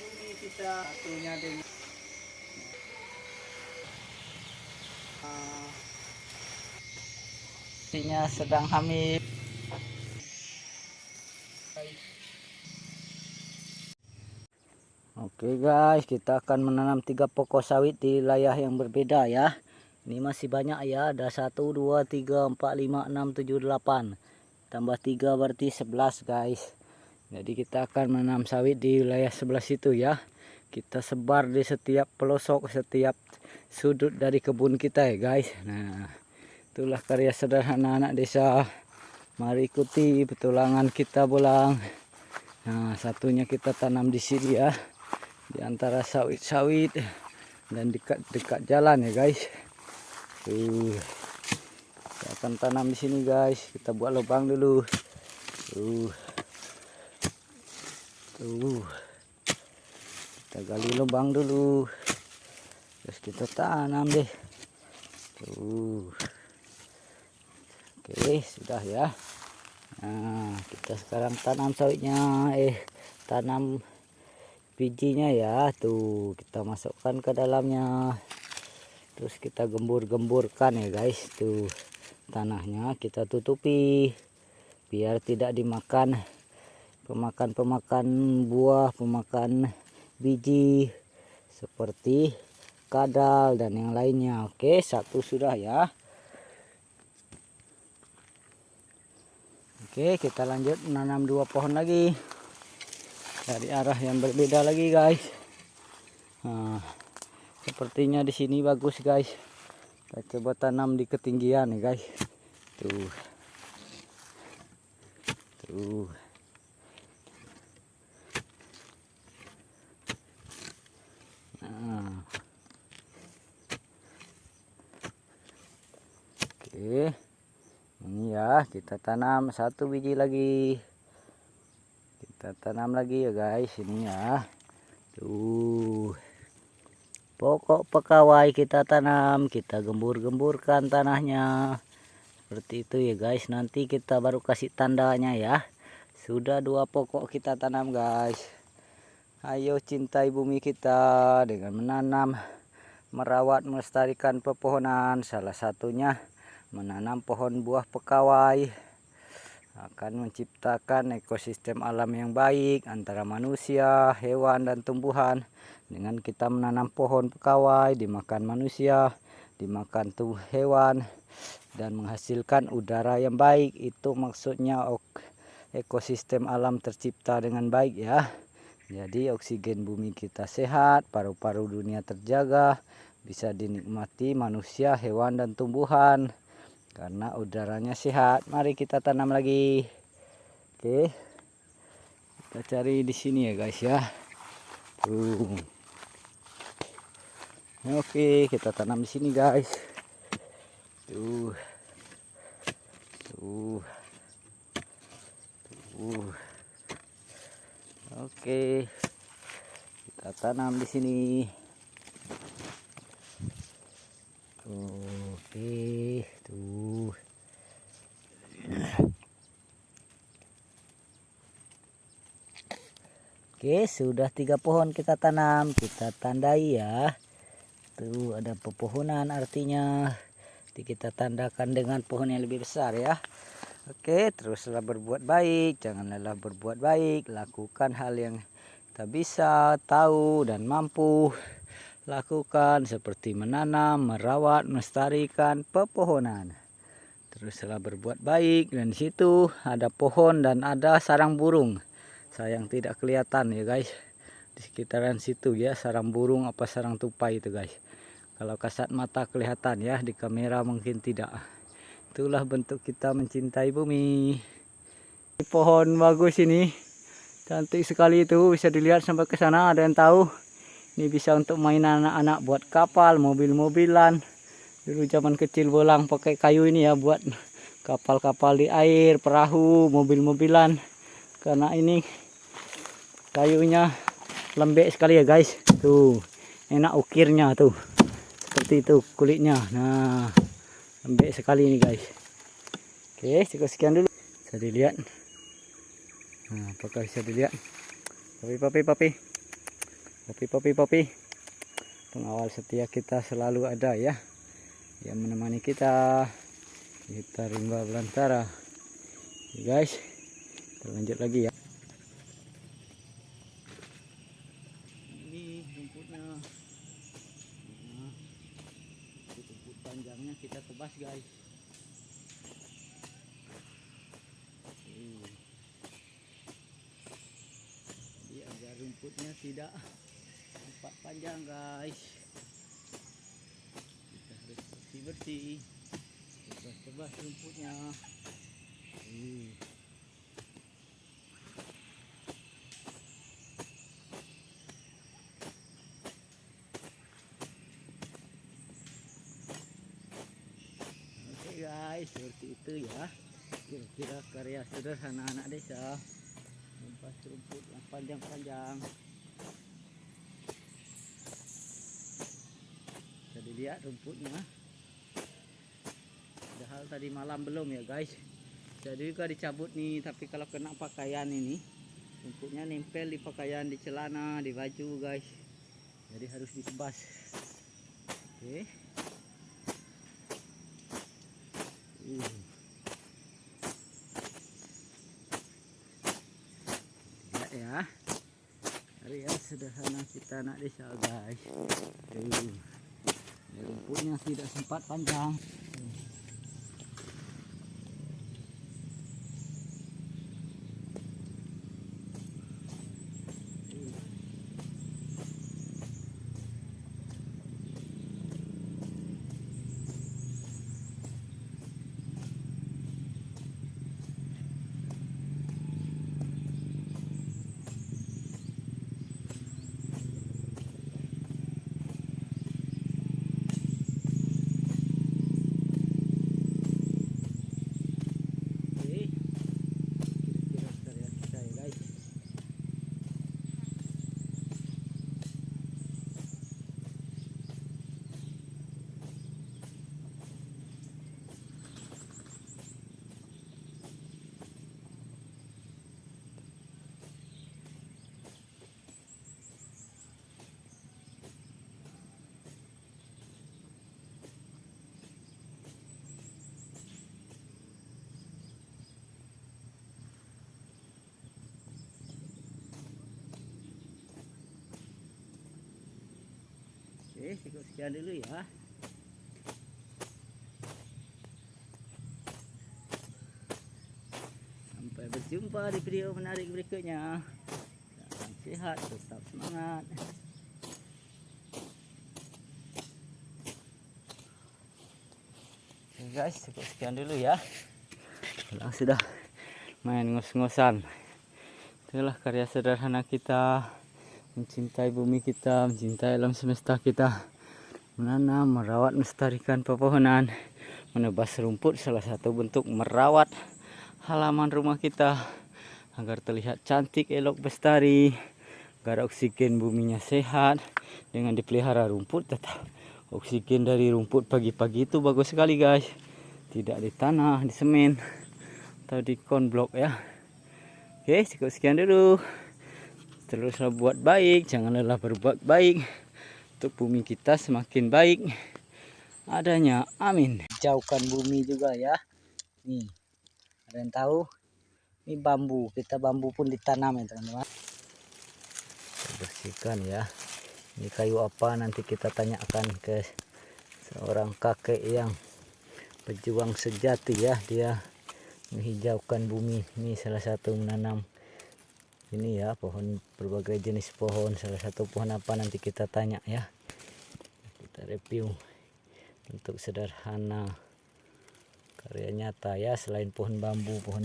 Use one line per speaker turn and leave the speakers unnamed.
Ini kita satunya dengan istrinya sedang hamil. Oke guys, kita akan menanam 3 pokok sawit di wilayah yang berbeda ya. Ini masih banyak ya, ada 1, 2, 3, 4, 5, 6, 7, 8. Tambah 3 berarti 11 guys. Jadi kita akan menanam sawit di wilayah sebelah situ ya. Kita sebar di setiap pelosok, setiap sudut dari kebun kita ya guys. Nah, itulah karya sederhana anak desa. Mari ikuti petualangan kita pulang. Nah, satunya kita tanam di sini ya. Di antara sawit-sawit dan dekat-dekat jalan ya guys. Kita akan tanam di sini guys. Kita buat lubang dulu. Kita gali lubang dulu. Terus kita tanam deh. Oke, sudah ya. Nah, kita sekarang tanam sawitnya. Tanam bijinya ya, tuh kita masukkan ke dalamnya, terus kita gembur-gemburkan ya guys. Tuh tanahnya kita tutupi biar tidak dimakan pemakan buah, pemakan biji seperti kadal dan yang lainnya. Oke, satu sudah ya. Oke, kita lanjut menanam 2 pohon lagi dari arah yang berbeda lagi guys. Nah, sepertinya di sini bagus guys. Kita coba tanam di ketinggian ya guys. Tuh. Nah. Oke. Ini ya, kita tanam 1 biji lagi. Kita tanam lagi ya guys, ini ya. Tuh. Pokok pekawai kita tanam, kita gembur-gemburkan tanahnya. Seperti itu ya guys. Nanti kita baru kasih tandanya ya. Sudah 2 pokok kita tanam guys. Ayo cintai bumi kita dengan menanam, merawat, melestarikan pepohonan. Salah satunya menanam pohon buah pekawai. Akan menciptakan ekosistem alam yang baik antara manusia, hewan, dan tumbuhan. Dengan kita menanam pohon pekawai, dimakan manusia, dimakan hewan, dan menghasilkan udara yang baik. Itu maksudnya ekosistem alam tercipta dengan baik ya. Jadi oksigen bumi kita sehat, paru-paru dunia terjaga, bisa dinikmati manusia, hewan, dan tumbuhan karena udaranya sehat. Mari kita tanam lagi. Oke, kita cari di sini ya guys ya. Oke, kita tanam di sini guys. Oke, kita tanam di sini. Oke, tuh. Oke, sudah 3 pohon kita tanam. Kita tandai ya. Tuh ada pepohonan artinya. Nanti kita tandakan dengan pohon yang lebih besar ya. Oke, teruslah berbuat baik. Jangan lelah berbuat baik. Lakukan hal yang kita bisa, tahu, dan mampu lakukan, seperti menanam, merawat, melestarikan pepohonan. Teruslah berbuat baik. Dan di situ ada pohon dan ada sarang burung. Sayang tidak kelihatan ya guys. Di sekitaran situ ya, sarang burung apa sarang tupai itu guys. Kalau kasat mata kelihatan ya, di kamera mungkin tidak. Itulah bentuk kita mencintai bumi. Pohon bagus ini. Cantik sekali itu, bisa dilihat sampai ke sana, ada yang tahu. Ini bisa untuk mainan anak-anak, buat kapal, mobil-mobilan. Dulu zaman kecil bolang pakai kayu ini ya, buat kapal-kapal di air, perahu, mobil-mobilan. Karena ini kayunya lembek sekali ya guys. Tuh, enak ukirnya tuh. Seperti itu kulitnya. Nah, lembek sekali ini guys. Oke, cukup sekian dulu. Bisa dilihat. Nah, apakah bisa dilihat? Papi. Popi, pengawal setia kita selalu ada ya, yang menemani kita rimba belantara. Guys, kita lanjut lagi ya. Ini rumputnya, rumput panjangnya kita tebas guys. Jadi agar rumputnya tidak nampak panjang guys, kita harus bersih, tebas rumputnya. Oke guys, seperti itu ya kira-kira karya sederhana anak desa, mempas rumput yang panjang-panjang. Jadi lihat rumputnya, padahal tadi malam belum ya guys. Jadi juga dicabut nih, tapi kalau kena pakaian ini rumputnya nempel di pakaian, di celana, di baju guys. Jadi harus ditebas. Oke. Lihat ya, karya sederhana kita anak desa guys. Rumputnya tidak sempat panjang. Oke, cukup sekian dulu ya. Sampai berjumpa di video menarik berikutnya. Salam sehat, tetap semangat. Oke guys, cukup sekian dulu ya. Sekarang sudah main ngos-ngosan. Itulah karya sederhana kita, mencintai bumi kita, mencintai alam semesta kita, menanam, merawat, melestarikan pepohonan, menebas rumput, salah satu bentuk merawat halaman rumah kita agar terlihat cantik, elok, bestari, agar oksigen buminya sehat. Dengan dipelihara rumput, tetap oksigen dari rumput pagi-pagi itu bagus sekali guys, tidak di tanah, di semen atau di konblok ya. Oke, cukup sekian dulu. Teruslah buat baik, jangan lelah berbuat baik untuk bumi kita semakin baik adanya. Amin. Jauhkan bumi juga ya. Nih, ada yang tahu? Ini bambu, kita bambu pun ditanam ya teman-teman. Bersihkan ya. Ini kayu apa, nanti kita tanyakan ke seorang kakek yang pejuang sejati ya. Dia menghijaukan bumi. Ini salah satu menanam ini ya, pohon, berbagai jenis pohon. Salah satu pohon apa nanti kita tanya ya, kita review. Untuk sederhana, karya nyata ya, selain pohon bambu, pohon